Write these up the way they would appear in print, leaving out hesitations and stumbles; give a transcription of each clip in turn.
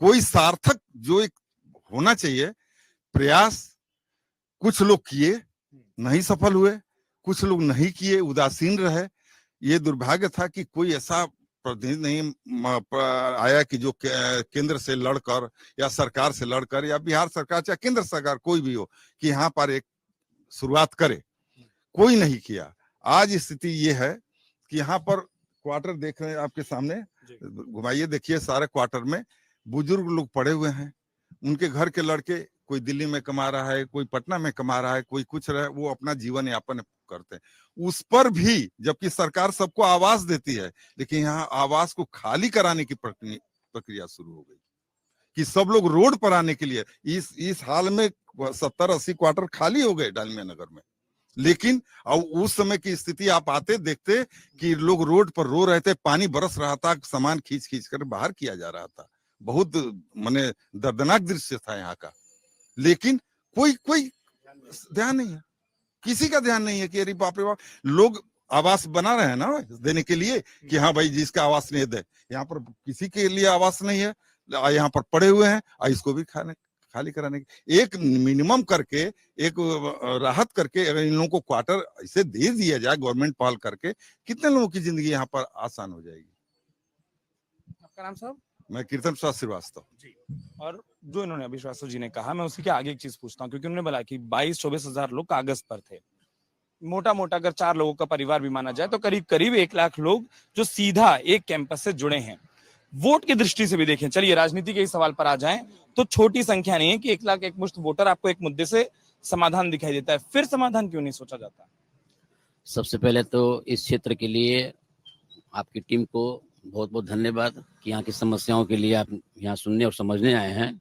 कोई सार्थक जो एक होना चाहिए प्रयास, कुछ लोग किए, नहीं सफल हुए, कुछ लोग नहीं किए, उदासीन रहे। ये दुर्भाग्य था कि कोई ऐसा प्रतिनिधि नहीं आया कि जो केंद्र से लड़कर या सरकार से लड़कर या बिहार सरकार चाहे केंद्र सरकार कोई भी हो कि यहाँ पर एक शुरुआत करे। कोई नहीं किया। आज स्थिति ये है कि यहाँ पर क्वार्टर देख रहे हैं आपके सामने, घुमाइए, देखिए सारे क्वार्टर में बुजुर्ग लोग पड़े हुए हैं। उनके घर के लड़के कोई दिल्ली में कमा रहा है, कोई पटना में कमा रहा है, कोई कुछ रहा है, वो अपना जीवन यापन करते हैं। उस पर भी जबकि सरकार सबको आवास देती है, लेकिन यहाँ आवास को खाली कराने की प्रक्रिया शुरू हो गई कि सब लोग रोड पर आने के लिए। इस हाल में 70-80 क्वार्टर खाली हो गए डालमिया नगर में। लेकिन अब उस समय की स्थिति आप आते देखते कि लोग रोड पर रो रहे थे, पानी बरस रहा था, सामान खींच खींच कर बाहर किया जा रहा था। बहुत माने दर्दनाक दृश्य था यहाँ का। लेकिन कोई ध्यान नहीं है, किसी का ध्यान नहीं है कि अरे बाप रे बाप, लोग आवास बना रहे हैं ना देने के लिए कि हाँ भाई जिसका आवास नहीं दे। यहाँ पर किसी के लिए आवास नहीं है, यहाँ पर पड़े हुए हैं, इसको भी खाली कराने की एक मिनिमम करके, एक राहत करके अगर इन लोगों को क्वार्टर ऐसे दे दिया जाए गवर्नमेंट पहल करके, कितने लोगों की जिंदगी यहाँ पर आसान हो जाएगी। आपका नाम साहब? मैं कीर्तन प्रसाद श्रीवास्तव जी। और जो इन्होंने अभी श्रीवास्तव जी ने कहा, मैं उसी के आगे एक चीज पूछता हूँ, क्योंकि उन्होंने बोला कि 22-24 हजार लोग कागज पर थे। मोटा मोटा अगर 4 लोगों का परिवार भी माना जाए तो करीब करीब 1 लाख लोग जो सीधा एक कैंपस से जुड़े हैं। वोट की दृष्टि से भी देखें, चलिए राजनीति के इस सवाल पर आ जाएं, तो छोटी संख्या नहीं है कि 1 लाख एक मुश्त वोटर आपको एक मुद्दे से समाधान दिखाई देता है। फिर समाधान क्यों नहीं सोचा जाता? सबसे पहले तो इस क्षेत्र के लिए आपकी टीम को बहुत बहुत धन्यवाद कि यहाँ की समस्याओं के लिए आप यहाँ सुनने और समझने आए हैं।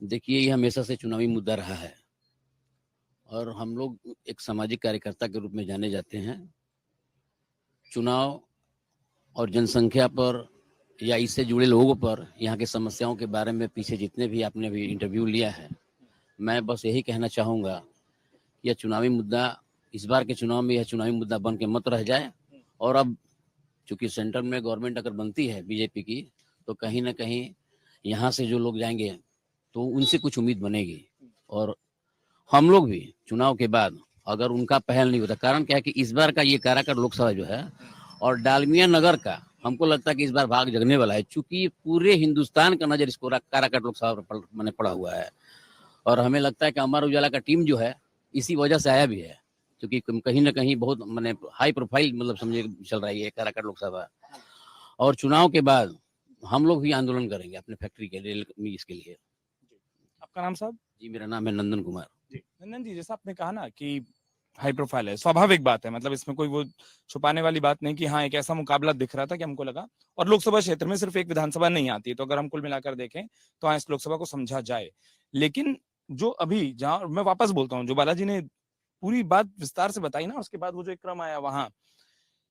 देखिए, ये हमेशा से चुनावी मुद्दा रहा है और हम लोग एक सामाजिक कार्यकर्ता के रूप में जाने जाते हैं। चुनाव और जनसंख्या पर या इससे जुड़े लोगों पर यहाँ की समस्याओं के बारे में पीछे जितने भी आपने भी इंटरव्यू लिया है, मैं बस यही कहना चाहूँगा, यह चुनावी मुद्दा, इस बार के चुनाव में यह चुनावी मुद्दा बन के मत रह जाए। और अब चूंकि सेंटर में गवर्नमेंट अगर बनती है बीजेपी की, तो कहीं ना कहीं यहाँ से जो लोग जाएंगे तो उनसे कुछ उम्मीद बनेगी। और हम लोग भी चुनाव के बाद अगर उनका पहल नहीं होता, कारण क्या है कि इस बार का ये काराकाट लोकसभा जो है और डालमिया नगर का, हमको लगता है कि इस बार भाग जगने वाला है, चूंकि पूरे हिंदुस्तान का नजर इसको काराकाट लोकसभा पर मैंने पड़ा हुआ है। और हमें लगता है कि अमर उजाला का टीम जो है इसी वजह से आया भी है, क्योंकि कहीं ना कहीं बहुत मैंने हाई प्रोफाइल मतलब समझे चल रही है काराकाट लोकसभा। और चुनाव के बाद हम लोग भी आंदोलन करेंगे अपने फैक्ट्री के लिए, इसके लिए। आपका नाम साहब? जी, मेरा नाम है नंदन कुमार। जी नंदन जी, जैसा आपने कहा ना कि हाई प्रोफाइल है, स्वाभाविक बात है, मतलब इसमें कोई वो छुपाने वाली बात नहीं कि हाँ एक ऐसा मुकाबला दिख रहा था कि हमको लगा। और लोकसभा क्षेत्र में सिर्फ एक विधानसभा नहीं आती है, तो अगर हम कुल मिलाकर देखें तो हाँ इस लोकसभा को समझा जाए। लेकिन जो अभी जहां मैं वापस बोलता हूँ, जो बालाजी ने पूरी बात विस्तार से बताई ना, उसके बाद वो जो एक क्रम आया वहां,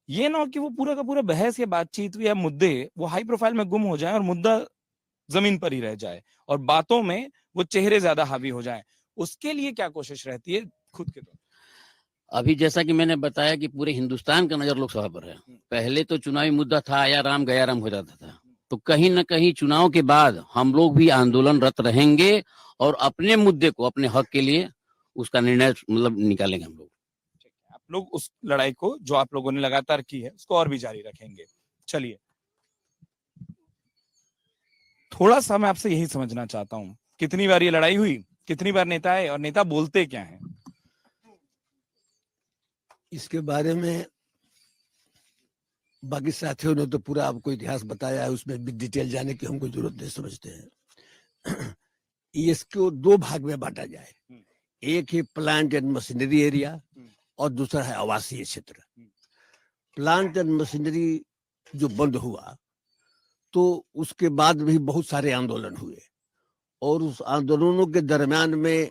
ये ना कि वो पूरा का पूरा बहस या बातचीत या मुद्दे वो हाई प्रोफाइल में गुम हो जाए और मुद्दा जमीन पर ही रह जाए और बातों में वो चेहरे ज्यादा हावी हो जाए। उसके लिए क्या कोशिश रहती है खुद के तौर? अभी जैसा कि मैंने बताया कि पूरे हिंदुस्तान का नजर लोकसभा पर है। पहले तो चुनावी मुद्दा था आया राम गया राम हो जाता था, तो कहीं ना कहीं चुनाव के बाद हम लोग भी आंदोलनरत रहेंगे और अपने मुद्दे को, अपने हक के लिए उसका निर्णय मतलब निकालेंगे हम लोग। आप लोग उस लड़ाई को जो आप लोगों ने लगातार की है उसको और भी जारी रखेंगे। चलिए, थोड़ा सा मैं आपसे यही समझना चाहता हूँ, कितनी बार ये लड़ाई हुई, कितनी बार नेता आए और नेता बोलते क्या हैं? इसके बारे में बाकी साथियों ने तो पूरा आपको इतिहास बताया है, उसमें भी डिटेल जाने की हमको जरूरत नहीं समझते हैं। इसको 2 भाग में बांटा जाए, एक है प्लांट एंड मशीनरी एरिया और दूसरा है आवासीय क्षेत्र। प्लांट एंड मशीनरी जो बंद हुआ तो उसके बाद भी बहुत सारे आंदोलन हुए और उस आंदोलनों के दरम्यान में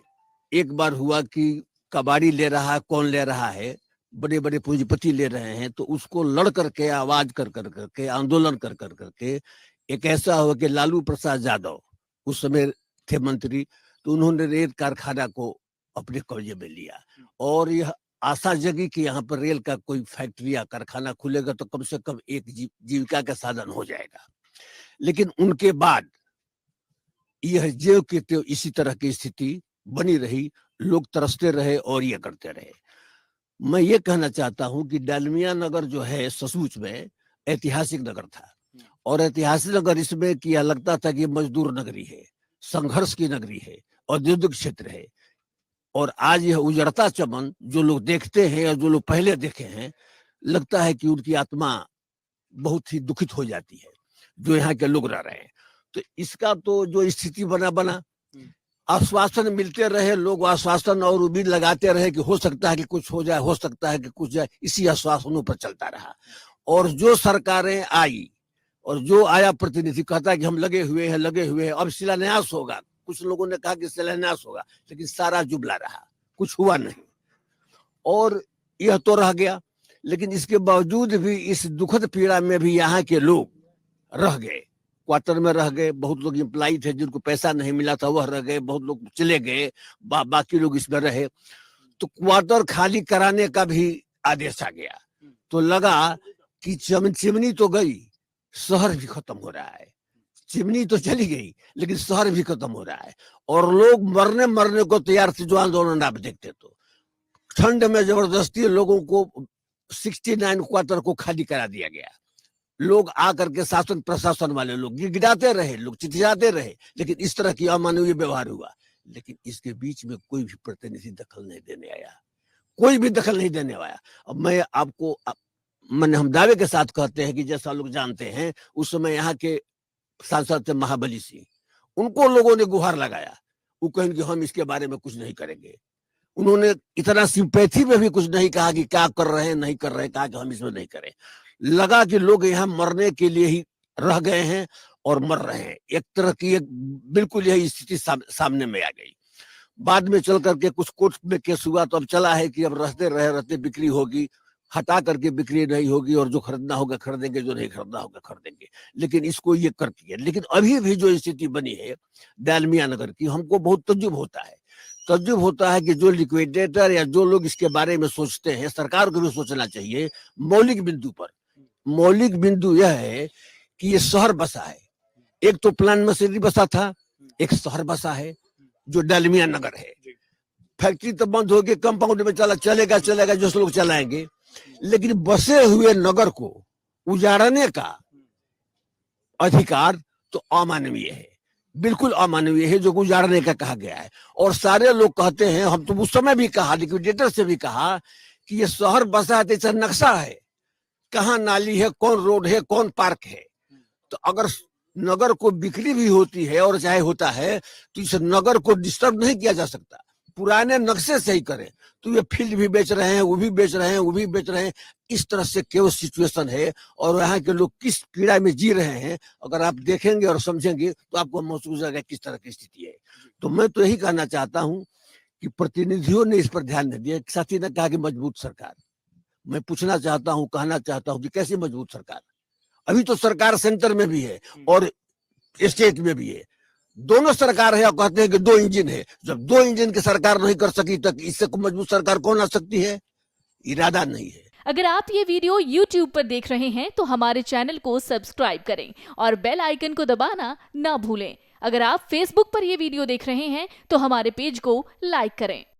एक बार हुआ कि कबाड़ी ले रहा है, कौन ले रहा है, बड़े बड़े पूंजीपति ले रहे हैं, तो उसको लड़ करके आवाज कर करके आंदोलन कर करके एक ऐसा हुआ कि लालू प्रसाद यादव उस समय थे मंत्री, तो उन्होंने रेल कारखाना को अपने कब्जे में लिया और यह आशा जगी कि यहाँ पर रेल का कोई फैक्ट्री या कारखाना खुलेगा तो कम से कम एक जीविका का साधन हो जाएगा। लेकिन उनके बाद यह ज्यों की त्यों इसी तरह की स्थिति बनी रही, लोग तरसते रहे और ये करते रहे। मैं ये कहना चाहता हूं कि डालमिया नगर जो है सचमुच में ऐतिहासिक नगर था, और ऐतिहासिक नगर इसमें किया लगता था कि मजदूर नगरी है, संघर्ष की नगरी है, औद्योगिक क्षेत्र है। और आज यह उजड़ता चमन जो लोग देखते हैं और जो लोग पहले देखे हैं, लगता है कि उनकी आत्मा बहुत ही दुखित हो जाती है, जो यहाँ के लोग रह रहे हैं। तो इसका तो जो स्थिति बना आश्वासन मिलते रहे, लोग आश्वासन और उम्मीद लगाते रहे कि हो सकता है कि कुछ हो जाए, हो सकता है कि कुछ जाए, इसी आश्वासनों पर चलता रहा। और जो सरकारें आई और जो आया प्रतिनिधि कहता है कि हम लगे हुए हैं, अब शिलान्यास होगा। कुछ लोगों ने कहा कि शिलान्यास होगा, लेकिन सारा जुमला रहा, कुछ हुआ नहीं। और यह तो रह गया, लेकिन इसके बावजूद भी इस दुखद पीड़ा में भी यहाँ के लोग रह गए, क्वार्टर में रह गए। बहुत लोग एम्प्लॉई थे जिनको पैसा नहीं मिला था, वह रह गए, बहुत लोग चले गए, बाकी लोग इसमें रहे। तो क्वार्टर खाली कराने का भी आदेश आ गया। तो लगा कि चिमनी तो गई, शहर भी खत्म हो रहा है। चिमनी तो चली गई, लेकिन शहर भी खत्म हो रहा है, और लोग मरने को तैयार थे। जो आंदोलन आप देखते तो ठंड में जबरदस्ती लोगों को 69 क्वार्टर को खाली करा दिया गया। लोग आकर के शासन प्रशासन वाले लोग गिड़गिड़ाते रहे, लोग चिल्लाते रहे, लेकिन इस तरह की अमानवीय व्यवहार हुआ। लेकिन इसके बीच में कोई भी प्रतिनिधि दखल नहीं देने आया, कोई भी दखल नहीं देने आया। अब मैं आपको मैंने हम दावे के साथ कहते हैं कि जैसा लोग जानते हैं, उस समय यहाँ के सांसद थे महाबली सिंह, उनको लोगों ने गुहार लगाया। वो कहेंगे कि हम इसके बारे में कुछ नहीं करेंगे। उन्होंने इतना सिंपैथी में भी कुछ नहीं कहा कि क्या कर रहे हैं नहीं कर रहे हैं, कहा कि हम इसमें नहीं करें। लगा कि लोग यहाँ मरने के लिए ही रह गए हैं और मर रहे हैं। एक तरह की एक बिल्कुल यही स्थिति सामने में आ गई। बाद में चल करके कुछ कोर्ट में केस हुआ, तो अब चला है कि अब रहते बिक्री होगी, हटा करके बिक्री नहीं होगी, और जो खरीदना होगा खरीदेंगे, जो नहीं खरीदना होगा खरीदेंगे। लेकिन इसको ये करती है। लेकिन अभी भी जो स्थिति बनी है डालमिया नगर की, हमको बहुत तजुब होता है कि जो लिक्विडेटर या जो लोग इसके बारे में सोचते हैं, सरकार को भी सोचना चाहिए मौलिक बिंदु पर। मौलिक बिंदु यह है कि ये शहर बसा है, एक तो प्लांट मशीनरी बसा था, एक शहर बसा है जो डालमिया नगर है। फैक्ट्री तो बंद होगी, कंपाउंड में चलेगा जो लोग चलाएंगे, लेकिन बसे हुए नगर को उजाड़ने का अधिकार तो अमानवीय है, बिल्कुल अमानवीय है जो उजाड़ने का कहा गया है। और सारे लोग कहते हैं, हम तो उस समय भी कहा, लिक्विडेटर से भी कहा कि ये शहर बसा है तो नक्शा है, कहाँ नाली है, कौन रोड है, कौन पार्क है। तो अगर नगर को बिक्री भी होती है और चाहे होता है, तो इस नगर को डिस्टर्ब नहीं किया जा सकता। पुराने नक्शे से ही करें। तो ये फील्ड भी बेच रहे हैं, वो भी बेच रहे हैं, इस तरह से केवल सिचुएशन है। और यहाँ के लोग किस पीड़ा में जी रहे हैं, अगर आप देखेंगे और समझेंगे तो आपको महसूस होगा किस तरह की स्थिति है। तो मैं तो यही कहना चाहता हूँ कि प्रतिनिधियों ने इस पर ध्यान नहीं दिया। साथी ने कहा कि मजबूत सरकार, मैं पूछना चाहता हूँ, कहना चाहता हूँ कि कैसी मजबूत सरकार? अभी तो सरकार सेंटर में भी है और स्टेट में भी है, दोनों सरकार है, और कहते हैं कि 2 इंजन है। जब 2 इंजन की सरकार नहीं कर सकी, तक इससे मजबूत सरकार कौन आ सकती है? इरादा नहीं है। अगर आप ये वीडियो YouTube पर देख रहे हैं तो हमारे चैनल को सब्सक्राइब करें और बेल आइकन को दबाना ना भूलें। अगर आप Facebook पर ये वीडियो देख रहे हैं तो हमारे पेज को लाइक करें।